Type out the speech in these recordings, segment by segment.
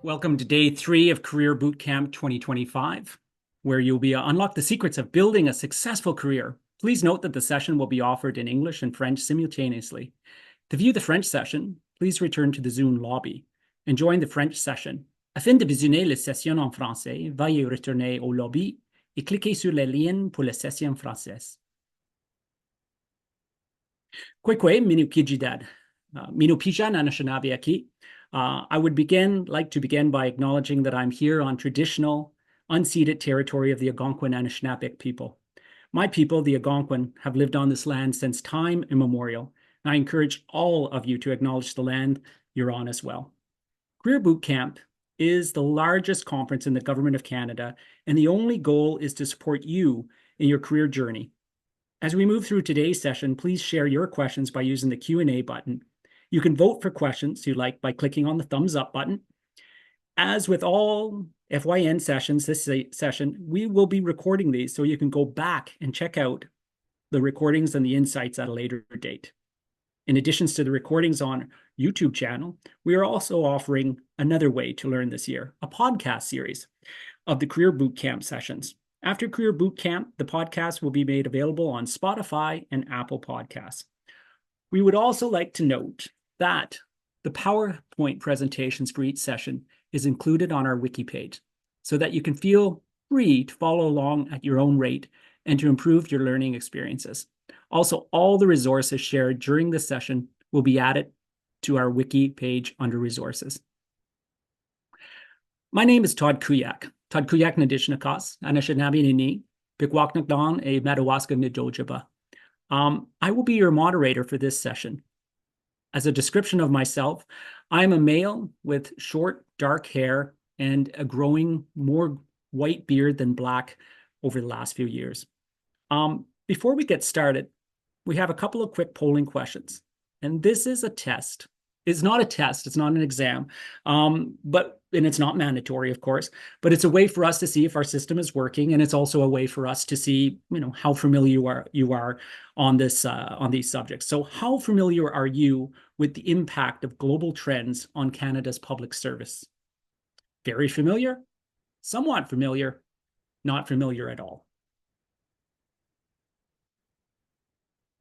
Welcome to day 3 of Career Bootcamp 2025, where you'll be unlock the secrets of building a successful career. Please note that the session will be offered in English and French simultaneously. To view the French session, please return to the Zoom lobby and join the French session. Afin de visionner la session en français, veuillez retourner au lobby et cliquez sur le lien pour la session française. Kwekwe minu kijidad. Minu pija nanashanabi aki. I would like to begin by acknowledging that I'm here on traditional, unceded territory of the Algonquin Anishinaabeg people. My people, the Algonquin, have lived on this land since time immemorial, and I encourage all of you to acknowledge the land you're on as well. Career Bootcamp is the largest conference in the Government of Canada, and the only goal is to support you in your career journey. As we move through today's session, please share your questions by using the Q&A button. You can vote for questions you like by clicking on the thumbs up button. As with all FYN sessions, this session, we will be recording these so you can go back and check out the recordings and the insights at a later date. In addition to the recordings on YouTube channel, we are also offering another way to learn this year, a podcast series of the Career Bootcamp sessions. After Career Bootcamp, the podcast will be made available on Spotify and Apple Podcasts. We would also like to note that the PowerPoint presentations for each session is included on our wiki page so that you can feel free to follow along at your own rate and to improve your learning experiences. Also, all the resources shared during this session will be added to our wiki page under resources. My name is Todd Kuyak. Todd Kuyak Nadishnakas, Anashinabi Nini, Pikwaknakdan, a Madawaska Nidojaba. I will be your moderator for this session. As a description of myself, I am a male with short, dark hair and a growing more white beard than black over the last few years. Before we get started, we have a couple of quick polling questions. And this is a test. It's not a test, it's not an exam, and it's not mandatory, of course, but it's a way for us to see if our system is working, and it's also a way for us to see, how familiar you are on this on these subjects. So how familiar are you with the impact of global trends on Canada's public service? Very familiar, somewhat familiar, not familiar at all.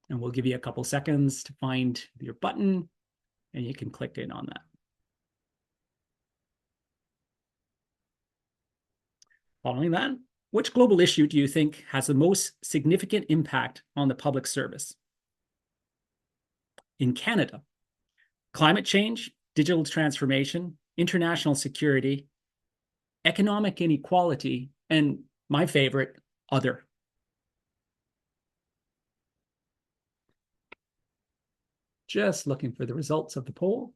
And we'll give you a couple seconds to find your button, and you can click in on that. Following that, which global issue do you think has the most significant impact on the public service? In Canada, climate change, digital transformation, international security, economic inequality, and my favorite, other. Just looking for the results of the poll.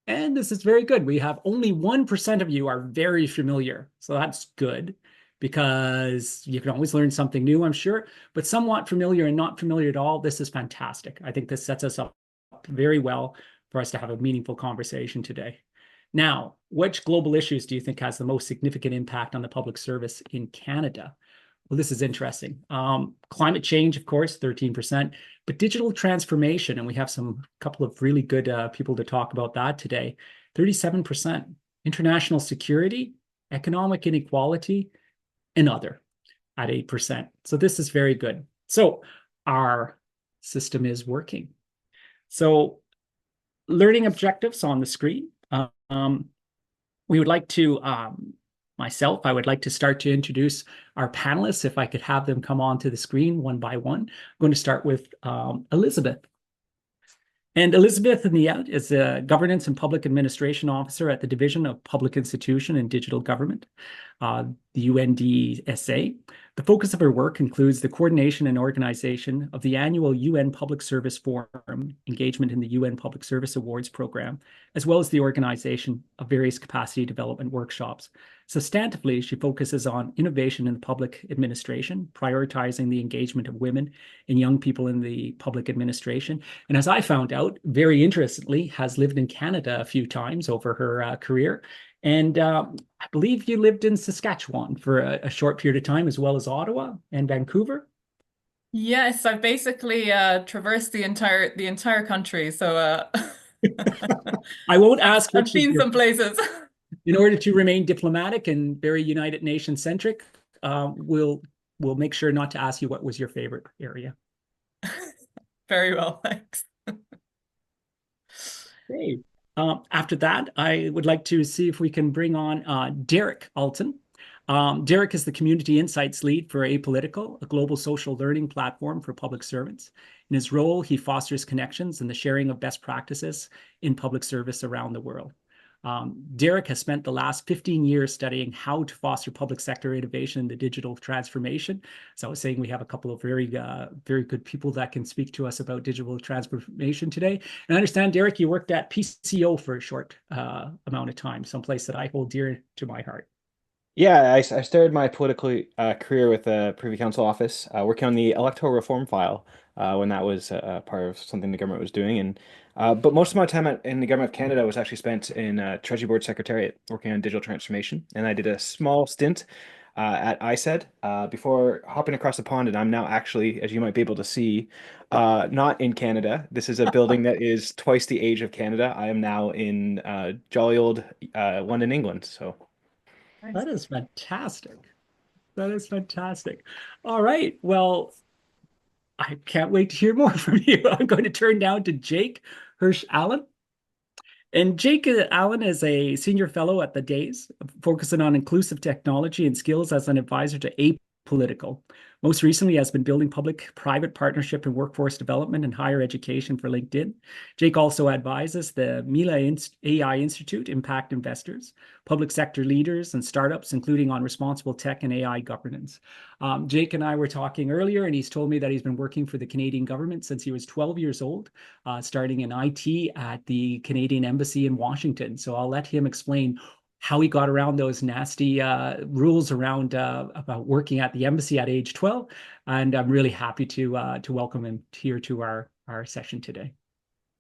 And this is very good. We have only 1% of you are very familiar. So that's good because you can always learn something new, I'm sure, but somewhat familiar and not familiar at all. This is fantastic. I think this sets us up very well for us to have a meaningful conversation today. Now, which global issues do you think has the most significant impact on the public service in Canada? Well, this is interesting. Climate change, of course, 13%, but digital transformation, and we have a couple of really good people to talk about that today, 37%. International security, economic inequality, and other at 8%. So this is very good. So our system is working. So learning objectives on the screen. We would like to, I would like to start to introduce our panelists, if I could have them come onto the screen one by one. I'm going to start with Elizabeth. And Elizabeth is a Governance and Public Administration Officer at the Division of Public Institution and Digital Government, the UNDSA. The focus of her work includes the coordination and organization of the annual UN Public Service Forum, engagement in the UN Public Service Awards program, as well as the organization of various capacity development workshops. Substantively, she focuses on innovation in the public administration, prioritizing the engagement of women and young people in the public administration. And as I found out, very interestingly, has lived in Canada a few times over her career. And I believe you lived in Saskatchewan for a short period of time, as well as Ottawa and Vancouver. Yes, I've basically traversed the entire country. So I won't ask I've which was seen your, some places. in order to remain diplomatic and very United Nations centric, we'll make sure not to ask you what was your favorite area. Very well, thanks. Okay. After that, I would like to see if we can bring on Derek Alton. Derek is the Community Insights Lead for Apolitical, a global social learning platform for public servants. In his role, he fosters connections and the sharing of best practices in public service around the world. Derek has spent the last 15 years studying how to foster public sector innovation in the digital transformation. So I was saying we have a couple of very good people that can speak to us about digital transformation today. And I understand, Derek, you worked at PCO for a short amount of time, someplace that I hold dear to my heart. Yeah, I started my political career with the Privy Council office, working on the electoral reform file when that was part of something the government was doing. And but most of my time in the government of Canada was actually spent in Treasury Board Secretariat, working on digital transformation. And I did a small stint at ISED before hopping across the pond. And I'm now actually, as you might be able to see, not in Canada. This is a building that is twice the age of Canada. I am now in jolly old London, England. So. That is fantastic. That is fantastic. All right. Well, I can't wait to hear more from you. I'm going to turn now to Jake Hirsch Allen. And Jake Allen is a senior fellow at the Days, focusing on inclusive technology and skills as an advisor to Apolitical. Most recently, has been building public-private partnership in workforce development and higher education for LinkedIn. Jake also advises the Mila AI Institute impact investors, public sector leaders, and startups, including on responsible tech and AI governance. Jake and I were talking earlier, and he's told me that he's been working for the Canadian government since he was 12 years old, starting in IT at the Canadian Embassy in Washington. So I'll let him explain how he got around those nasty rules around about working at the embassy at age 12. And I'm really happy to welcome him here to our session today.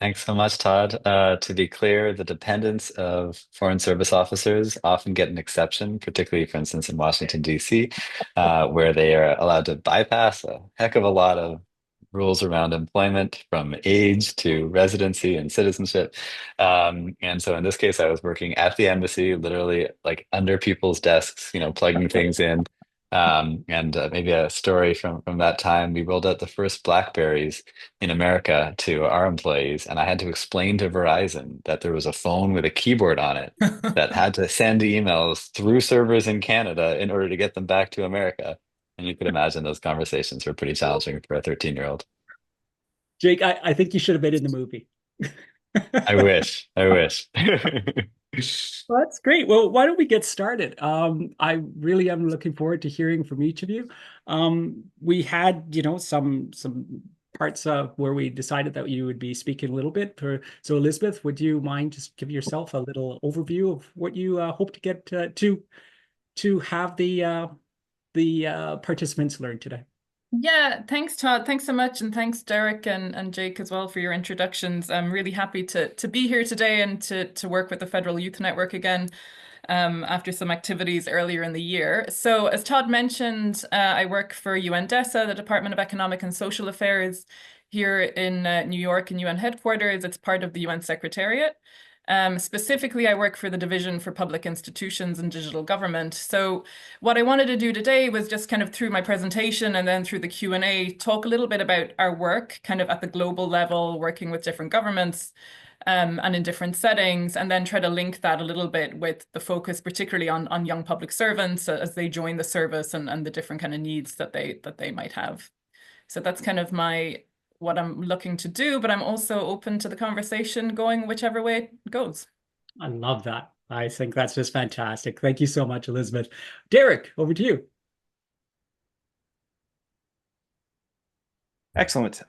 Thanks so much, Todd. To be clear, the dependents of foreign service officers often get an exception, particularly, for instance, in Washington, D.C., where they are allowed to bypass a heck of a lot of rules around employment, from age to residency and citizenship. And so in this case, I was working at the embassy, literally like under people's desks, plugging things in. And maybe a story from that time, we rolled out the first BlackBerries in America to our employees, and I had to explain to Verizon that there was a phone with a keyboard on it that had to send emails through servers in Canada in order to get them back to America. And you could imagine those conversations were pretty challenging for a 13-year-old. Jake, I think you should have been in the movie. I wish. I wish. Well, that's great. Well, why don't we get started? I really am looking forward to hearing from each of you. We had, some parts of where we decided that you would be speaking a little bit. So, Elizabeth, would you mind just give yourself a little overview of what you hope to get to have the participants learn today? Yeah, thanks, Todd. Thanks so much, and thanks, Derek and Jake as well for your introductions. I'm really happy to be here today and to work with the Federal Youth Network again after some activities earlier in the year. So, as Todd mentioned, I work for UNDESA, the Department of Economic and Social Affairs here in New York and UN headquarters. It's part of the UN Secretariat. Specifically, I work for the Division for Public Institutions and Digital Government. So what I wanted to do today was just kind of through my presentation and then through the Q&A, talk a little bit about our work kind of at the global level, working with different governments and in different settings, and then try to link that a little bit with the focus, particularly on young public servants as they join the service and the different kind of needs that they might have. So that's kind of what I'm looking to do, but I'm also open to the conversation going whichever way it goes. I love that. I think that's just fantastic. Thank you so much, Elizabeth. Derek, over to you. Excellent.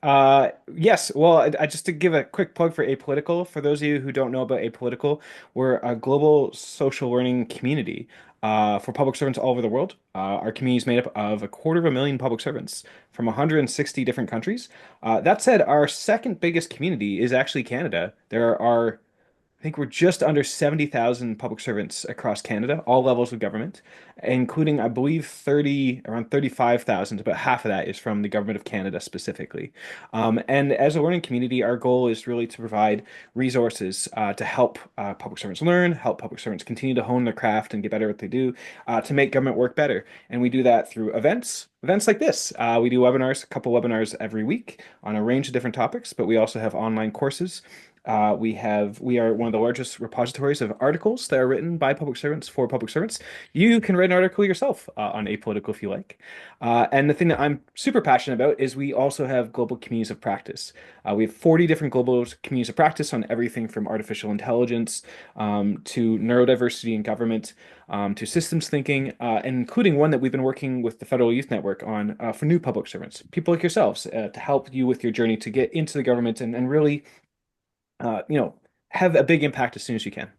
Yes, well, just to give a quick plug for Apolitical, for those of you who don't know about Apolitical, we're a global social learning community for public servants all over the world. Our community is made up of 250,000 public servants from 160 different countries. That said, our second biggest community is actually Canada. There are think we're just under 70,000 public servants across Canada, all levels of government, including, I believe, around 35,000. About half of that is from the government of Canada specifically. And as a learning community, our goal is really to provide resources to help public servants learn, help public servants continue to hone their craft and get better at what they do, to make government work better. And we do that through events like this. We do webinars, a couple webinars every week on a range of different topics, but we also have online courses. We are one of the largest repositories of articles that are written by public servants for public servants. You can write an article yourself on Apolitical if you like. And the thing that I'm super passionate about is we also have global communities of practice. We have 40 different global communities of practice on everything from artificial intelligence to neurodiversity in government to systems thinking, and including one that we've been working with the Federal Youth Network on for new public servants, people like yourselves, to help you with your journey to get into the government and really have a big impact as soon as you can.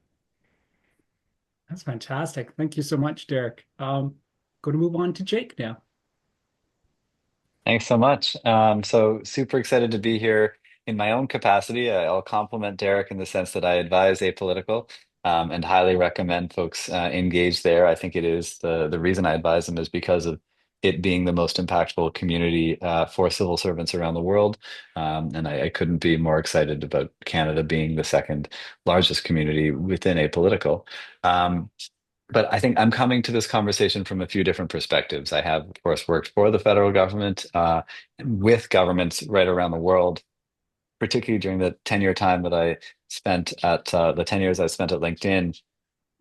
That's fantastic. Thank you so much, Derek. Going to move on to Jake now. Thanks so much. So super excited to be here in my own capacity. I'll compliment Derek in the sense that I advise Apolitical, and highly recommend folks engage there. I think it is the reason I advise them is because of it being the most impactful community for civil servants around the world. And I couldn't be more excited about Canada being the second largest community within Apolitical. But I think I'm coming to this conversation from a few different perspectives. I have, of course, worked for the federal government, with governments right around the world, particularly during the 10-year time that I spent at the 10 years I spent at LinkedIn.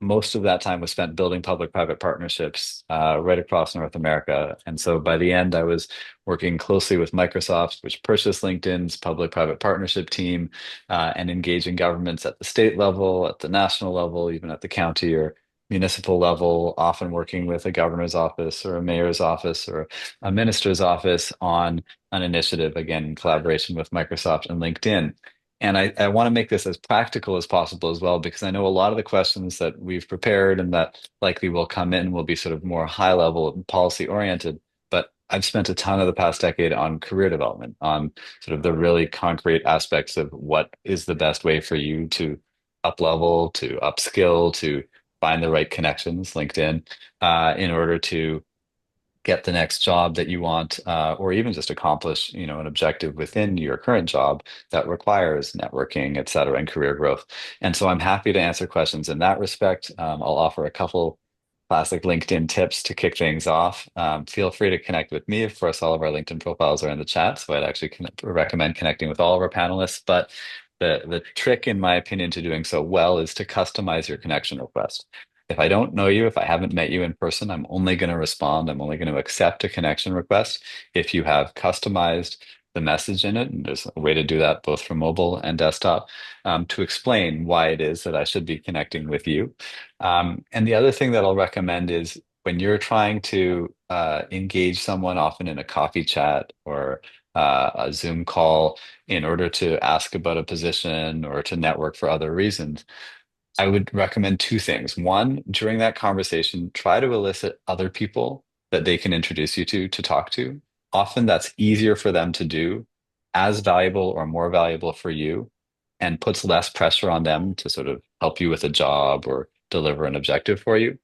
Most of that time was spent building public-private partnerships right across North America. And so by the end, I was working closely with Microsoft, which purchased LinkedIn's public-private partnership team, and engaging governments at the state level, at the national level, even at the county or municipal level, often working with a governor's office or a mayor's office or a minister's office on an initiative, again, in collaboration with Microsoft and LinkedIn. And I want to make this as practical as possible as well, because I know a lot of the questions that we've prepared and that likely will come in will be sort of more high level and policy oriented. But I've spent a ton of the past decade on career development, on sort of the really concrete aspects of what is the best way for you to up level, to upskill, to find the right connections, LinkedIn, in order to get the next job that you want, or even just accomplish, an objective within your current job that requires networking, et cetera, and career growth. And so I'm happy to answer questions in that respect. I'll offer a couple classic LinkedIn tips to kick things off. Feel free to connect with me. Of course, all of our LinkedIn profiles are in the chat, so I'd actually recommend connecting with all of our panelists. But the trick, in my opinion, to doing so well is to customize your connection request. If I don't know you, if I haven't met you in person, I'm only going to respond. I'm only going to accept a connection request if you have customized the message in it. And there's a way to do that both for mobile and desktop, to explain why it is that I should be connecting with you. And the other thing that I'll recommend is when you're trying to engage someone, often in a coffee chat or a Zoom call, in order to ask about a position or to network for other reasons, I would recommend two things. One, during that conversation, try to elicit other people that they can introduce you to talk to. Often that's easier for them to do, as valuable or more valuable for you, and puts less pressure on them to sort of help you with a job or deliver an objective for you.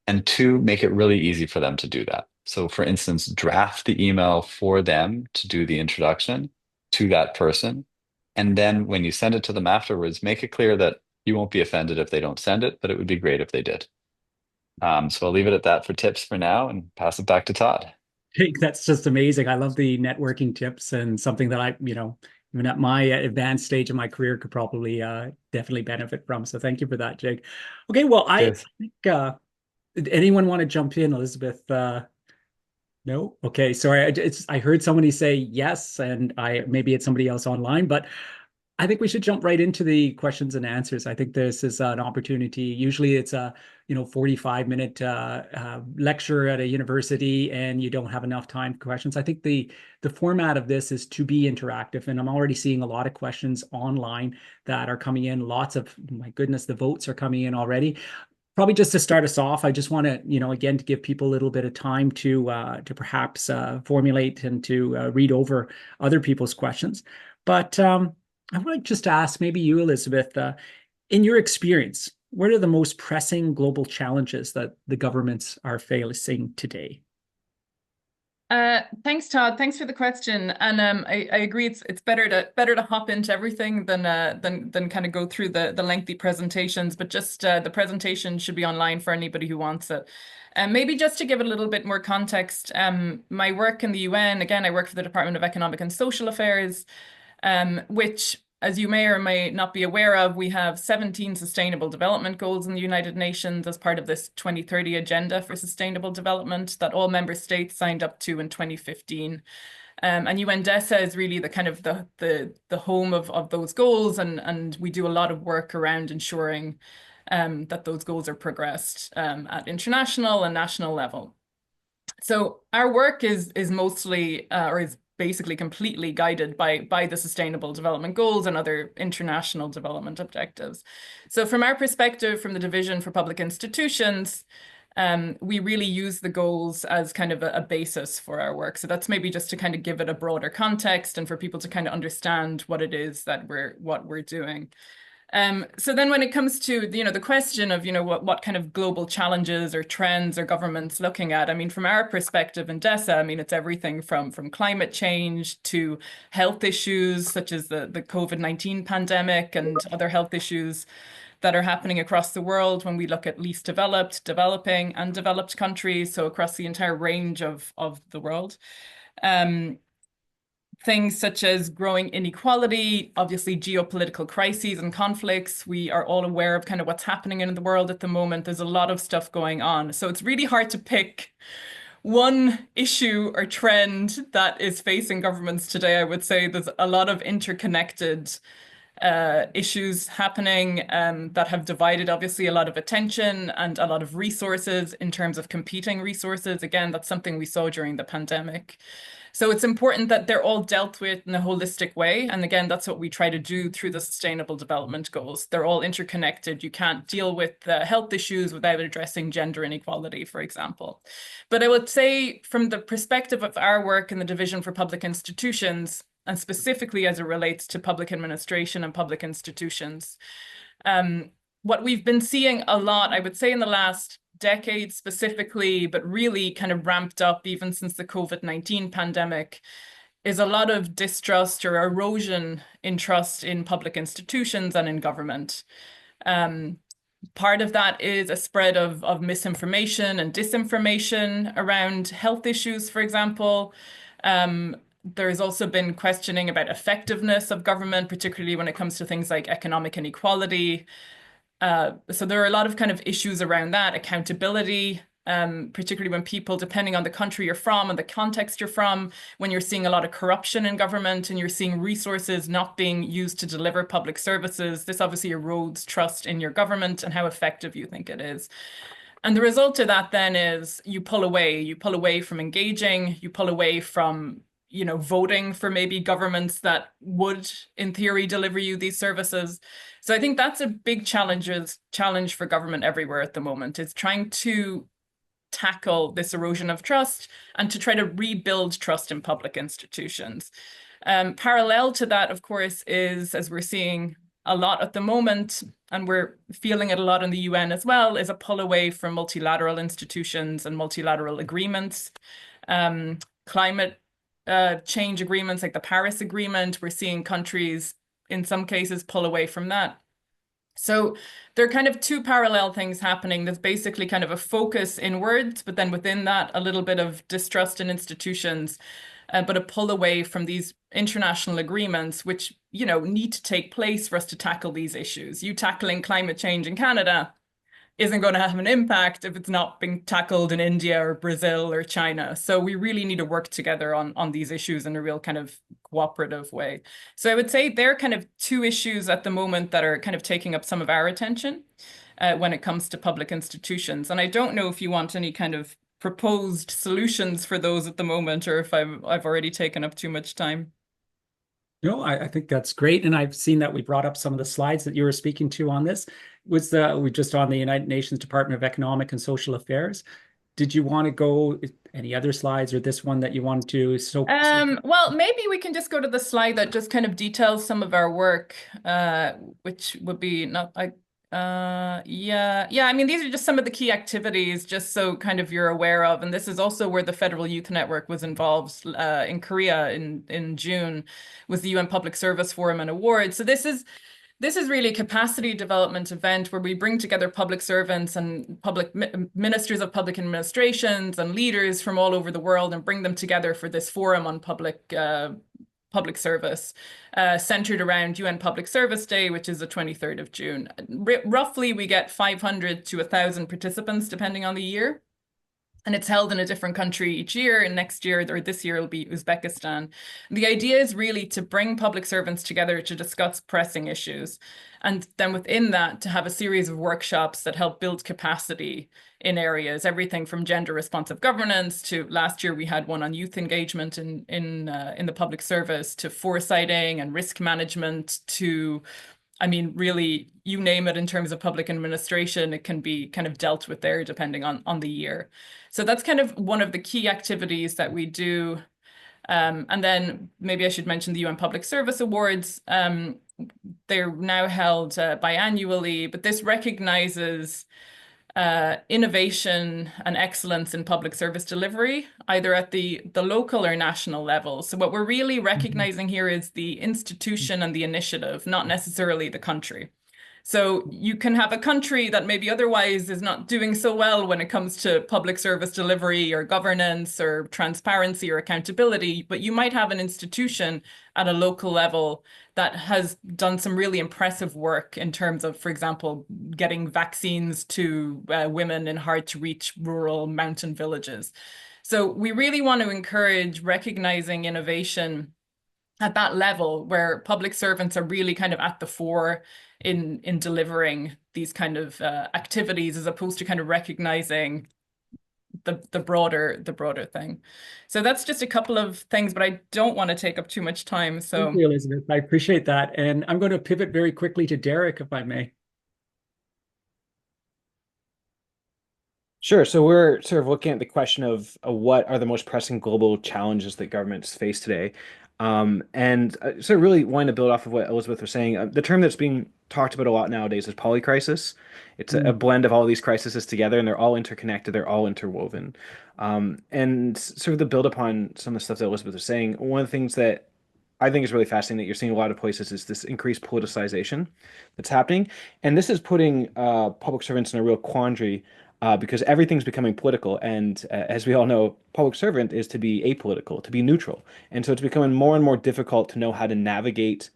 And two, make it really easy for them to do that. So, for instance, draft the email for them to do the introduction to that person. And then when you send it to them afterwards, make it clear that you won't be offended if they don't send it, but it would be great if they did. So I'll leave it at that for tips for now and pass it back to Todd. Jake, that's just amazing. I love the networking tips, and something that even at my advanced stage of my career, could probably definitely benefit from. So thank you for that, Jake. Okay, well, I Cheers. think did anyone want to jump in, Elizabeth? No? Okay, sorry. I heard somebody say yes, and maybe it's somebody else online, but I think we should jump right into the questions and answers. I think this is an opportunity. Usually it's a 45-minute lecture at a university, and you don't have enough time for questions. I think the format of this is to be interactive, and I'm already seeing a lot of questions online that are coming in. Lots of, my goodness, the votes are coming in already. Probably just to start us off, I just want to, again, to give people a little bit of time to perhaps formulate and to read over other people's questions. But I would like just to ask maybe you, Elizabeth, In your experience, what are the most pressing global challenges that the governments are facing today? Thanks, Todd. Thanks for the question. And I agree. It's better to hop into everything than kind of go through the lengthy presentations. But just the presentation should be online for anybody who wants it. And maybe just to give it a little bit more context, my work in the UN, again, I work for the Department of Economic and Social Affairs, which, as you may or may not be aware of, we have 17 Sustainable Development Goals in the United Nations as part of this 2030 Agenda for Sustainable Development that all member states signed up to in 2015. And UNDESA is really the kind of the home of those goals, and we do a lot of work around ensuring that those goals are progressed at international and national level. So our work is mostly or is basically completely guided by the Sustainable Development Goals and other international development objectives. So from our perspective, from the Division for Public Institutions, we really use the goals as kind of a basis for our work. So that's maybe just to kind of give it a broader context and for people to kind of understand what it is that we're doing. So then when it comes to, the question of, what kind of global challenges or trends are governments looking at? I mean, from our perspective in DESA, I mean, it's everything from climate change to health issues such as the COVID-19 pandemic and other health issues that are happening across the world when we look at least developed, developing, and developed countries, so across the entire range of the world. Things such as growing inequality, obviously geopolitical crises and conflicts. We are all aware of kind of what's happening in the world at the moment. There's a lot of stuff going on. So it's really hard to pick one issue or trend that is facing governments today. I would say there's a lot of interconnected issues happening that have divided obviously a lot of attention and a lot of resources in terms of competing resources. Again, that's something we saw during the pandemic. So it's important that they're all dealt with in a holistic way. And again, that's what we try to do through the Sustainable Development Goals. They're all interconnected. You can't deal with health issues without addressing gender inequality, for example. But I would say from the perspective of our work in the Division for Public Institutions, and specifically as it relates to public administration and public institutions, what we've been seeing a lot, I would say in the last decade specifically, but really kind of ramped up even since the COVID-19 pandemic, is a lot of distrust or erosion in trust in public institutions and in government. Part of that is a spread of misinformation and disinformation around health issues, for example. There's also been questioning about effectiveness of government, particularly when it comes to things like economic inequality. So there are a lot of kind of issues around that, accountability, particularly when people, depending on the country you're from and the context you're from, when you're seeing a lot of corruption in government and you're seeing resources not being used to deliver public services, this obviously erodes trust in your government and how effective you think it is. And the result of that then is you pull away from engaging, you pull away from voting for maybe governments that would, in theory, deliver you these services. So I think that's a big challenge for government everywhere at the moment, is trying to tackle this erosion of trust and to try to rebuild trust in public institutions. Parallel to that, of course, is, as we're seeing a lot at the moment, and we're feeling it a lot in the UN as well, is a pull away from multilateral institutions and multilateral agreements. Climate change agreements like the Paris Agreement, we're seeing countries in some cases pull away from that. So there are kind of two parallel things happening. There's basically kind of a focus inwards, but then within that, a little bit of distrust in institutions, but a pull away from these international agreements, which, need to take place for us to tackle these issues. You tackling climate change in Canada isn't going to have an impact if it's not being tackled in India or Brazil or China. So we really need to work together on these issues in a real kind of cooperative way. So I would say there are kind of two issues at the moment that are kind of taking up some of our attention when it comes to public institutions. And I don't know if you want any kind of proposed solutions for those at the moment, or if I've already taken up too much time. No, I think that's great. And I've seen that we brought up some of the slides that you were speaking to on this. We're just on the United Nations Department of Economic and Social Affairs. Did you want to go any other slides or this one that you want to? Well, maybe we can just go to the slide that just kind of details some of our work, which would be Yeah. I mean, these are just some of the key activities, just so kind of you're aware of. And this is also where the Federal Youth Network was involved in Korea in June, was the UN Public Service Forum and Awards. So this is really a capacity development event where we bring together public servants and ministers of public administrations and leaders from all over the world and bring them together for this forum on public service, centered around UN Public Service Day, which is the 23rd of June. Roughly, we get 500 to 1,000 participants, depending on the year. And it's held in a different country each year. And next year, or this year, it'll be Uzbekistan. And the idea is really to bring public servants together to discuss pressing issues. And then within that, to have a series of workshops that help build capacity in areas, everything from gender responsive governance to last year we had one on youth engagement in the public service, to foresighting and risk management, to, I mean, really, you name it in terms of public administration, it can be kind of dealt with there depending on the year. So that's kind of one of the key activities that we do. And then maybe I should mention the UN Public Service Awards. They're now held biannually, but this recognizes innovation and excellence in public service delivery, either at the local or national level. So what we're really recognizing here is the institution and the initiative, not necessarily the country. So you can have a country that maybe otherwise is not doing so well when it comes to public service delivery or governance or transparency or accountability, but you might have an institution at a local level that has done some really impressive work in terms of, for example, getting vaccines to women in hard to reach rural mountain villages. So we really want to encourage recognizing innovation at that level where public servants are really kind of at the fore in delivering these kind of activities, as opposed to kind of recognizing the broader thing. So that's just a couple of things, but I don't want to take up too much time. So Thank you, Elizabeth. I appreciate that. And I'm going to pivot very quickly to Derek, if I may. Sure. So we're sort of looking at the question of what are the most pressing global challenges that governments face today. And so really wanting to build off of what Elizabeth was saying, the term that's being talked about a lot nowadays is polycrisis. It's a blend of all these crises together, and they're all interconnected, they're all interwoven. And sort of to build upon some of the stuff that Elizabeth was saying, one of the things that I think is really fascinating that you're seeing a lot of places is this increased politicization that's happening. And this is putting public servants in a real quandary because everything's becoming political. And as we all know, public servant is to be apolitical, to be neutral. And so it's becoming more and more difficult to know how to navigate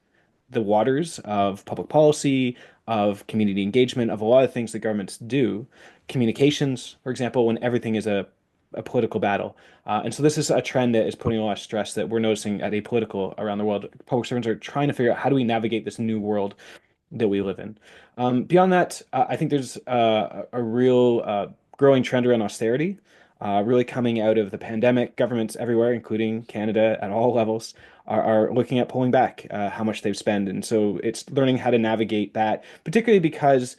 the waters of public policy, of community engagement, of a lot of things that governments do. Communications, for example, when everything is a political battle. And so this is a trend that is putting a lot of stress that we're noticing at apolitical around the world. Public servants are trying to figure out how do we navigate this new world that we live in. Beyond that, I think there's a real growing trend around austerity, really coming out of the pandemic. Governments everywhere, including Canada at all levels, are looking at pulling back how much they've spent. And so it's learning how to navigate that, particularly because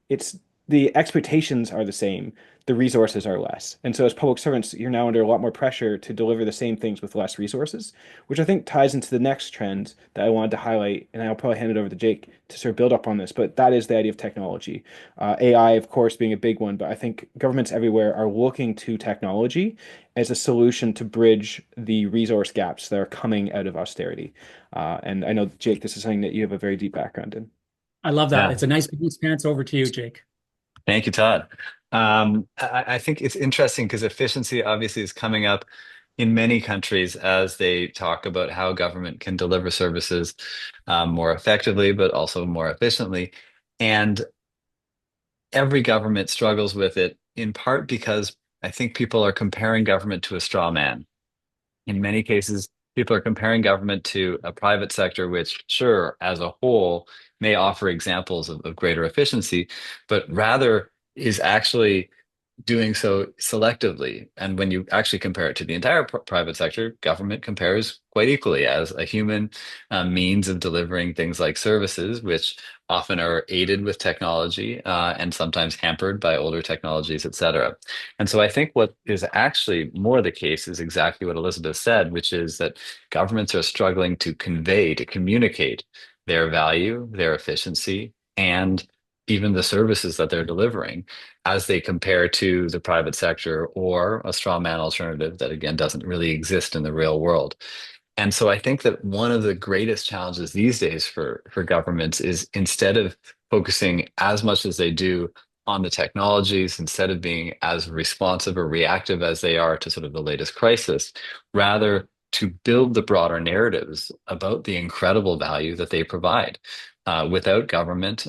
it's the expectations are the same, the resources are less. And so as public servants, you're now under a lot more pressure to deliver the same things with less resources, which I think ties into the next trend that I wanted to highlight. And I'll probably hand it over to Jake to sort of build up on this, but that is the idea of technology. AI, of course, being a big one, but I think governments everywhere are looking to technology as a solution to bridge the resource gaps that are coming out of austerity. And I know, Jake, this is something that you have a very deep background in. I love that. Yeah. It's a nice pants. Over to you, Jake. Thank you, Todd. I think it's interesting because efficiency obviously is coming up in many countries as they talk about how government can deliver services more effectively, but also more efficiently. And every government struggles with it, in part because I think people are comparing government to a straw man. In many cases, people are comparing government to a private sector, which, sure, as a whole, may offer examples of greater efficiency, but rather is actually doing so selectively. And when you actually compare it to the entire private sector, government compares quite equally as a human means of delivering things like services, which often are aided with technology and sometimes hampered by older technologies, et cetera. And so I think what is actually more the case is exactly what Elizabeth said, which is that governments are struggling to convey, to communicate their value, their efficiency, and even the services that they're delivering as they compare to the private sector or a straw man alternative that, again, doesn't really exist in the real world. And so I think that one of the greatest challenges these days for governments is, instead of focusing as much as they do on the technologies, instead of being as responsive or reactive as they are to sort of the latest crisis, rather to build the broader narratives about the incredible value that they provide. Without government,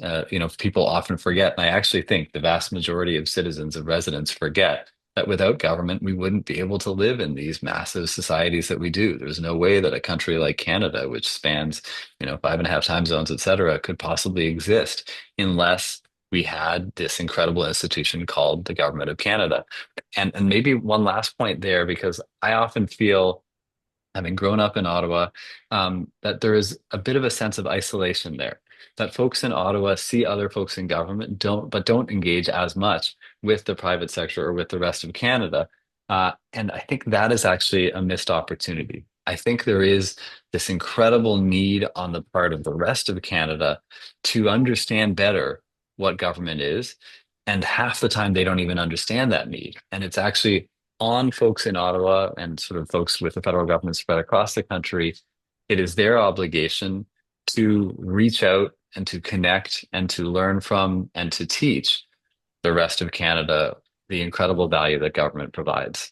people often forget, and I actually think the vast majority of citizens and residents forget that without government, we wouldn't be able to live in these massive societies that we do. There's no way that a country like Canada, which spans, 5.5 time zones, et cetera, could possibly exist unless we had this incredible institution called the Government of Canada. And maybe one last point there, because I often feel, having grown up in Ottawa, that there is a bit of a sense of isolation there. That folks in Ottawa see other folks in government, don't engage as much with the private sector or with the rest of Canada. And I think that is actually a missed opportunity. I think there is this incredible need on the part of the rest of Canada to understand better what government is. And half the time they don't even understand that need. And it's actually on folks in Ottawa and sort of folks with the federal government spread across the country. It is their obligation to reach out and to connect and to learn from and to teach the rest of Canada the incredible value that government provides.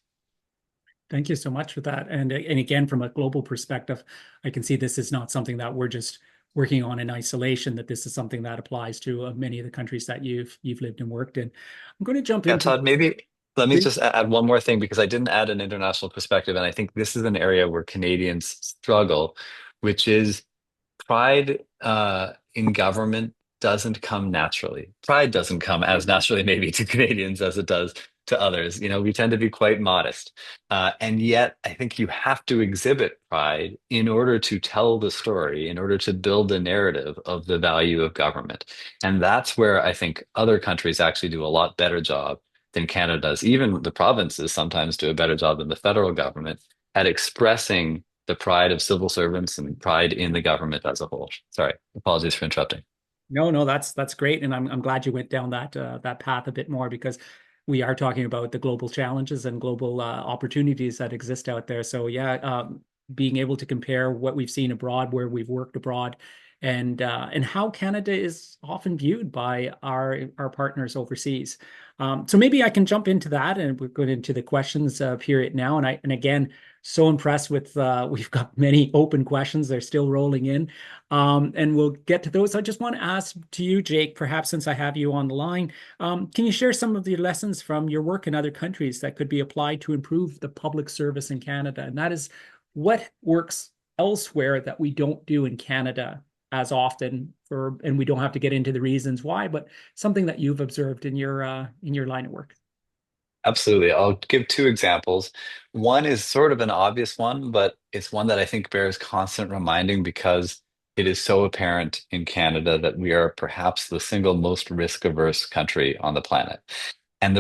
Thank you so much for that. And again, from a global perspective, I can see this is not something that we're just working on in isolation, that this is something that applies to many of the countries that you've lived and worked in. I'm going to jump Yeah, into Todd, maybe let me just add one more thing, because I didn't add an international perspective. And I think this is an area where Canadians struggle, which is pride in government doesn't come naturally. Pride doesn't come as naturally, maybe, to Canadians as it does to others. We tend to be quite modest. And yet, I think you have to exhibit pride in order to tell the story, in order to build the narrative of the value of government. And that's where I think other countries actually do a lot better job than Canada does. Even the provinces sometimes do a better job than the federal government at expressing the pride of civil servants and pride in the government as a whole. Sorry, apologies for interrupting. No, that's great, and I'm glad you went down that path a bit more, because we are talking about the global challenges and global opportunities that exist out there. So yeah, being able to compare what we've seen abroad, where we've worked abroad, and how Canada is often viewed by our partners overseas. So maybe I can jump into that, and we're going into the questions period now. And again, so impressed with we've got many open questions. They're still rolling in. And we'll get to those. I just want to ask to you, Jake, perhaps since I have you on the line, can you share some of the lessons from your work in other countries that could be applied to improve the public service in Canada? And that is, what works elsewhere that we don't do in Canada as often, and we don't have to get into the reasons why, but something that you've observed in your line of work. Absolutely. I'll give two examples. One is sort of an obvious one, but it's one that I think bears constant reminding, because it is so apparent in Canada that we are perhaps the single most risk-averse country on the planet. And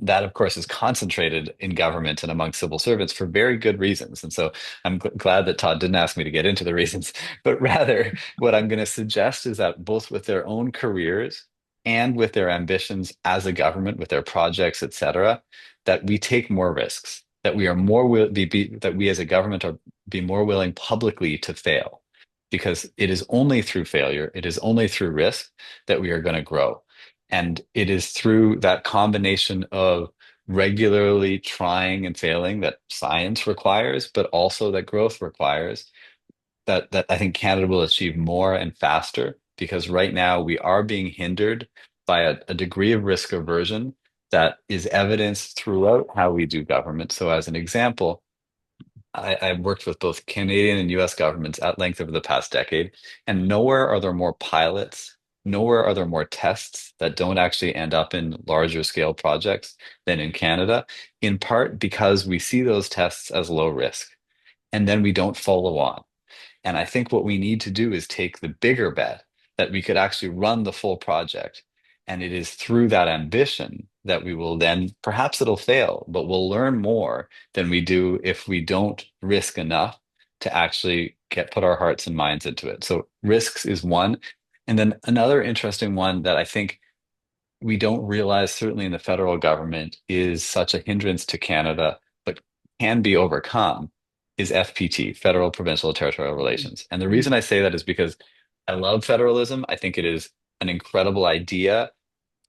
that, of course, is concentrated in government and among civil servants for very good reasons. And so I'm glad that Todd didn't ask me to get into the reasons, but rather what I'm going to suggest is that both with their own careers and with their ambitions as a government, with their projects, et cetera, that we take more risks, that we are that we as a government are be more willing publicly to fail, because it is only through failure, it is only through risk that we are going to grow. And it is through that combination of regularly trying and failing that science requires, but also that growth requires, that I think Canada will achieve more and faster, because right now we are being hindered by a degree of risk aversion that is evidenced throughout how we do government. So as an example, I've worked with both Canadian and US governments at length over the past decade, and nowhere are there more pilots, nowhere are there more tests that don't actually end up in larger scale projects than in Canada, in part because we see those tests as low risk, and then we don't follow on. And I think what we need to do is take the bigger bet that we could actually run the full project. And it is through that ambition that we will then, perhaps it'll fail, but we'll learn more than we do if we don't risk enough to actually put our hearts and minds into it. So risks is one. And then another interesting one that I think we don't realize, certainly in the federal government, is such a hindrance to Canada, but can be overcome, is FPT, Federal Provincial Territorial Relations. And the reason Mm. I say that is because I love federalism. I think it is an incredible idea,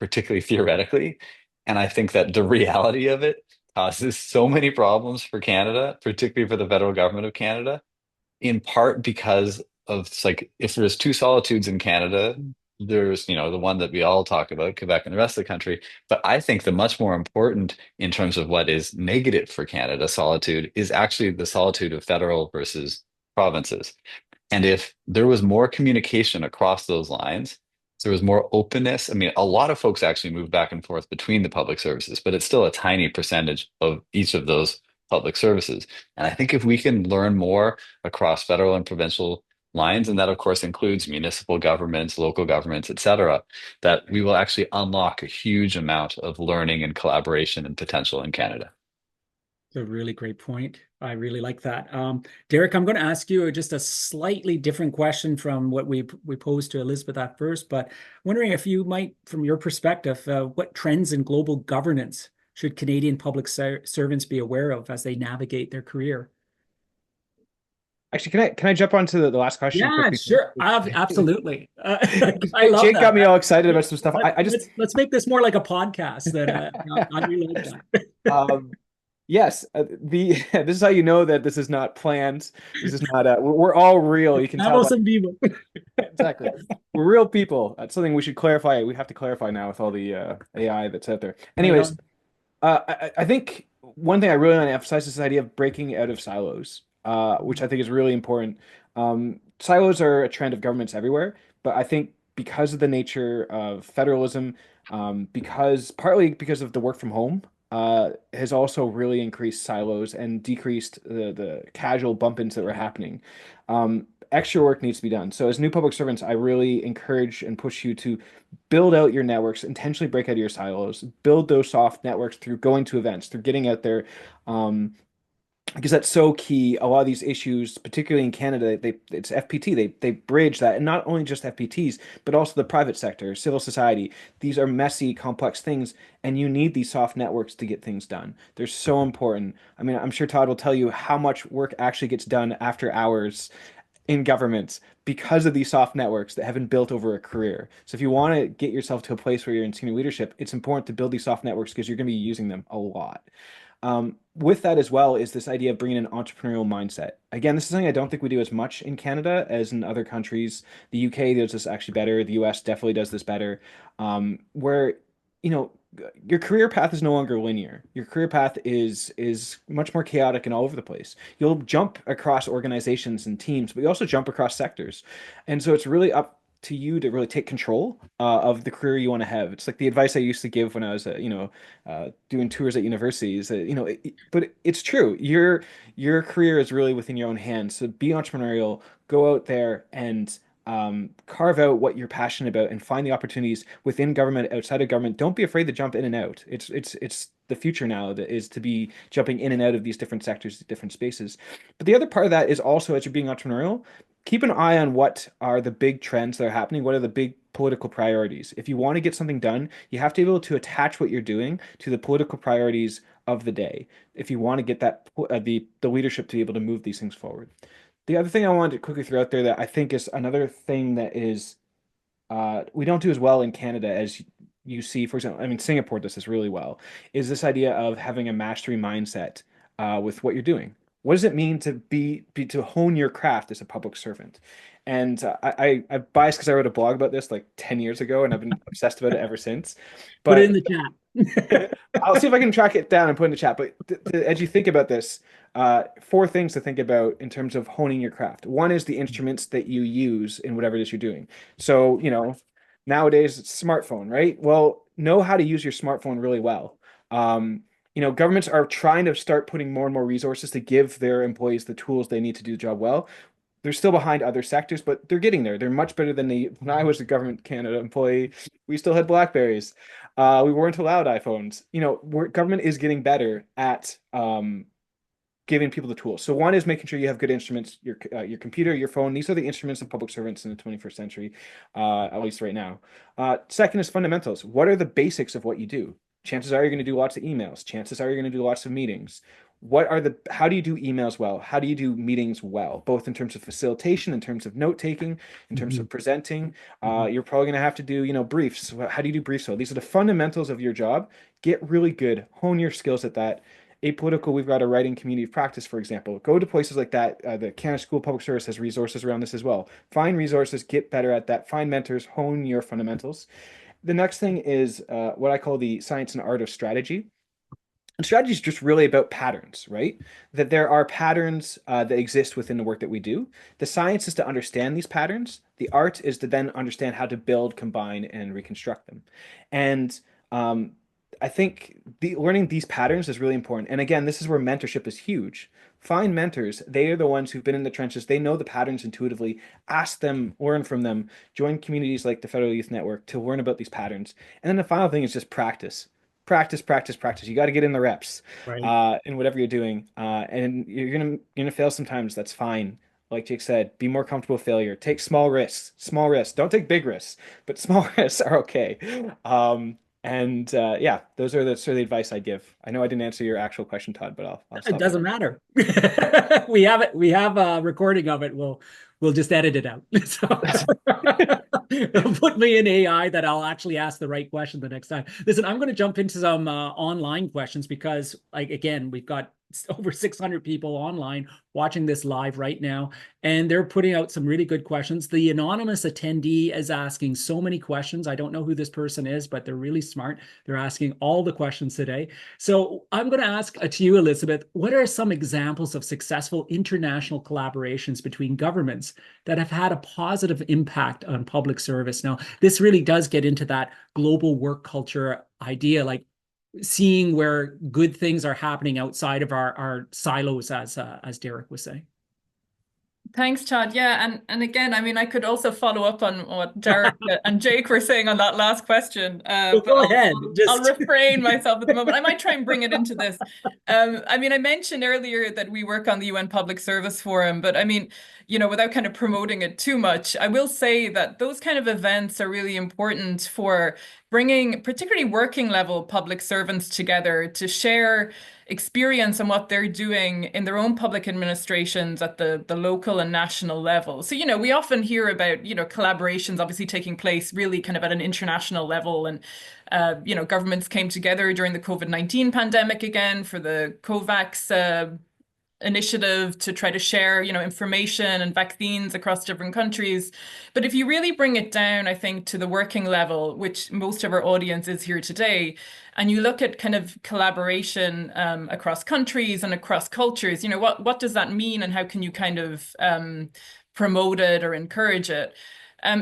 particularly theoretically. And I think that the reality of it causes so many problems for Canada, particularly for the federal government of Canada, in part because of like if there's two solitudes in Canada, there's the one that we all talk about, Quebec and the rest of the country. But I think the much more important in terms of what is negative for Canada solitude is actually the solitude of federal versus provinces. And if there was more communication across those lines, there was more openness. I mean, a lot of folks actually move back and forth between the public services, but it's still a tiny percentage of each of those public services. And I think if we can learn more across federal and provincial lines, and that of course includes municipal governments, local governments, et cetera, that we will actually unlock a huge amount of learning and collaboration and potential in Canada. It's a really great point. I really like that. Derek, I'm going to ask you just a slightly different question from what we posed to Elizabeth at first, but wondering if you might, from your perspective, what trends in global governance should Canadian public servants be aware of as they navigate their career? Actually, can I jump onto the last question Yeah, quickly? sure. Absolutely. I love Jake got that. me all excited about some stuff. I just Let's make this more like a podcast. That I really like that. um, yes, this is how you know that this is not planned. This is not we're all real. You can tell Vamos that en vivo. exactly. We're real people. That's something we should clarify. We have to clarify now with all the AI that's out there. Right Anyways, on. I think one thing I really want to emphasize is this idea of breaking out of silos, which I think is really important. Silos are a trend of governments everywhere, but I think because of the nature of federalism, because partly because of the work from home, has also really increased silos and decreased the casual bump-ins that were happening. Extra work needs to be done. So as new public servants, I really encourage and push you to build out your networks, intentionally break out of your silos, build those soft networks through going to events, through getting out there. Because that's so key. A lot of these issues, particularly in Canada, it's FPT. They bridge that, and not only just FPTs, but also the private sector, civil society. These are messy, complex things, and you need these soft networks to get things done. They're so important. I mean, I'm sure Todd will tell you how much work actually gets done after hours in governments because of these soft networks that have been built over a career. So if you want to get yourself to a place where you're in senior leadership, it's important to build these soft networks because you're going to be using them a lot. With that as well is this idea of bringing an entrepreneurial mindset. Again, this is something I don't think we do as much in Canada as in other countries. The UK does this actually better. The US definitely does this better. Where, you know, your career path is no longer linear. Your career path is much more chaotic and all over the place. You'll jump across organizations and teams, but you also jump across sectors. And so it's really up to you to really take control of the career you want to have. It's like the advice I used to give when I was, doing tours at universities. But it's true. Your career is really within your own hands. So be entrepreneurial. Go out there and carve out what you're passionate about and find the opportunities within government, outside of government. Don't be afraid to jump in and out. It's the future now that is to be jumping in and out of these different sectors, different spaces. But the other part of that is also as you're being entrepreneurial, keep an eye on what are the big trends that are happening. What are the big political priorities? If you want to get something done, you have to be able to attach what you're doing to the political priorities of the day. If you want to get that the leadership to be able to move these things forward. The other thing I wanted to quickly throw out there that I think is another thing that is we don't do as well in Canada as you see, for example, I mean, Singapore does this really well, is this idea of having a mastery mindset with what you're doing. What does it mean to be to hone your craft as a public servant? And I'm biased because I wrote a blog about this like 10 years ago, and I've been obsessed about it ever since. Put it in But the chat. I'll see if I can track it down and put in the chat. But as you think about this, four things to think about in terms of honing your craft. One is the instruments that you use in whatever it is you're doing. So, nowadays it's smartphone, right? Well, know how to use your smartphone really well. Governments are trying to start putting more and more resources to give their employees the tools they need to do the job well. They're still behind other sectors, but they're getting there. They're much better than when I was a government Canada employee. We still had Blackberries. We weren't allowed iPhones. Government is getting better at giving people the tools. So one is making sure you have good instruments, your computer, your phone. These are the instruments of public servants in the 21st century, at least right now. Second is fundamentals. What are the basics of what you do? Chances are you're going to do lots of emails. Chances are you're going to do lots of meetings. How do you do emails well? How do you do meetings well? Both in terms of facilitation, in terms of note taking, in terms of presenting. You're probably going to have to do, briefs. How do you do briefs well? These are the fundamentals of your job. Get really good. Hone your skills at that. Apolitical, we've got a writing community of practice, for example. Go to places like that. The Canada School of Public Service has resources around this as well. Find resources, get better at that. Find mentors, hone your fundamentals. The next thing is what I call the science and art of strategy. And strategy is just really about patterns, right? That there are patterns that exist within the work that we do. The science is to understand these patterns. The art is to then understand how to build, combine, and reconstruct them. And I think learning these patterns is really important. And again, this is where mentorship is huge. Find mentors. They are the ones who've been in the trenches. They know the patterns intuitively. Ask them, learn from them. Join communities like the Federal Youth Network to learn about these patterns. And then the final thing is just practice. Practice, practice, practice. You got to get in the reps in whatever you're doing. And you're gonna fail sometimes. That's fine. Like Jake said, be more comfortable with failure. Take small risks. Small risks. Don't take big risks, but small risks are okay. Yeah, those are the sort of the advice I give. I know I didn't answer your actual question, Todd, but I'll It stop doesn't there. matter. We have it. We have a recording of it. We'll just edit it out. So it'll put me in AI that I'll actually ask the right question the next time. Listen, I'm going to jump into some online questions because, like, again, we've got over 600 people online watching this live right now, and they're putting out some really good questions. The anonymous attendee is asking so many questions. I don't know who this person is, but they're really smart. They're asking all the questions today. So I'm going to ask to you, Elizabeth, what are some examples of successful international collaborations between governments that have had a positive impact on public service? Now, this really does get into that global work culture idea, like seeing where good things are happening outside of our silos, as Derek was saying. Thanks, Chad. Yeah, and again, I mean, I could also follow up on what Derek and Jake were saying on that last question, So but go ahead. I'll refrain myself at the moment. I might try and bring it into this. I mean, I mentioned earlier that we work on the UN Public Service Forum, but I mean, without kind of promoting it too much, I will say that those kind of events are really important for bringing particularly working level public servants together to share experience and what they're doing in their own public administrations at the local and national level. So, we often hear about, collaborations obviously taking place really kind of at an international level. And, governments came together during the COVID-19 pandemic again for the COVAX initiative to try to share, information and vaccines across different countries. But if you really bring it down, I think, to the working level, which most of our audience is here today, and you look at kind of collaboration across countries and across cultures, what does that mean and how can you kind of promote it or encourage it?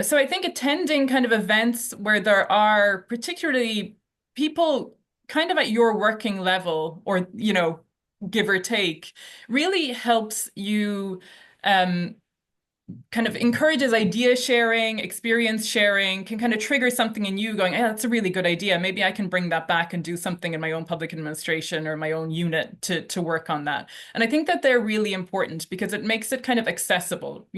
So I think attending kind of events where there are particularly people kind of at your working level or, give or take, really helps you kind of encourages idea sharing, experience sharing, can kind of trigger something in you going, hey, that's a really good idea. Maybe I can bring that back and do something in my own public administration or my own unit to work on that. And I think that they're really important because it makes it kind of accessible,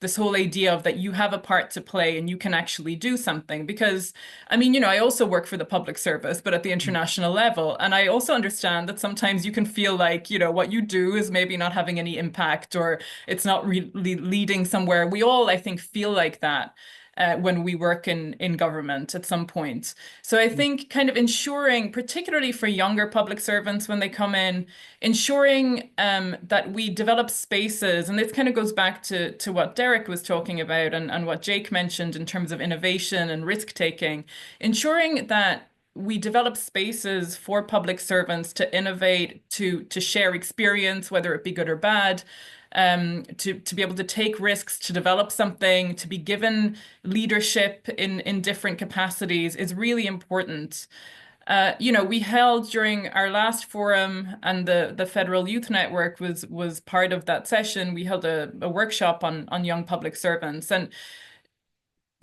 this whole idea of that you have a part to play and you can actually do something. Because, I mean, I also work for the public service, but at the international level. And I also understand that sometimes you can feel like, what you do is maybe not having any impact or it's not really leading somewhere. We all, I think, feel like that when we work in government at some point. So I think kind of ensuring, particularly for younger public servants when they come in, ensuring that we develop spaces, and this kind of goes back to what Derek was talking about and what Jake mentioned in terms of innovation and risk taking, ensuring that we develop spaces for public servants to innovate, to share experience, whether it be good or bad, to be able to take risks, to develop something, to be given leadership in different capacities is really important. We held during our last forum, and the Federal Youth Network was part of that session. We held a workshop on young public servants, and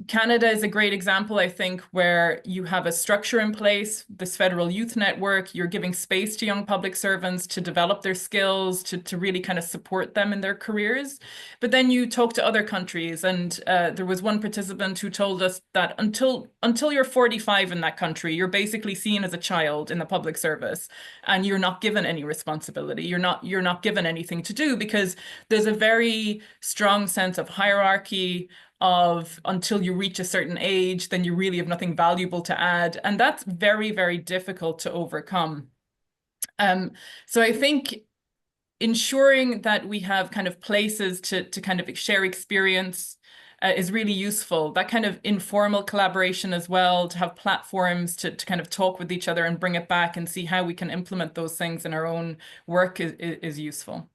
Canada is a great example, I think, where you have a structure in place, this federal youth network, you're giving space to young public servants to develop their skills, to really kind of support them in their careers. But then you talk to other countries, and there was one participant who told us that until you're 45 in that country, you're basically seen as a child in the public service, and you're not given any responsibility. You're not given anything to do because there's a very strong sense of hierarchy of until you reach a certain age, then you really have nothing valuable to add. And that's very, very difficult to overcome. So I think ensuring that we have kind of places to kind of share experience is really useful. That kind of informal collaboration as well, to have platforms to kind of talk with each other and bring it back and see how we can implement those things in our own work is useful.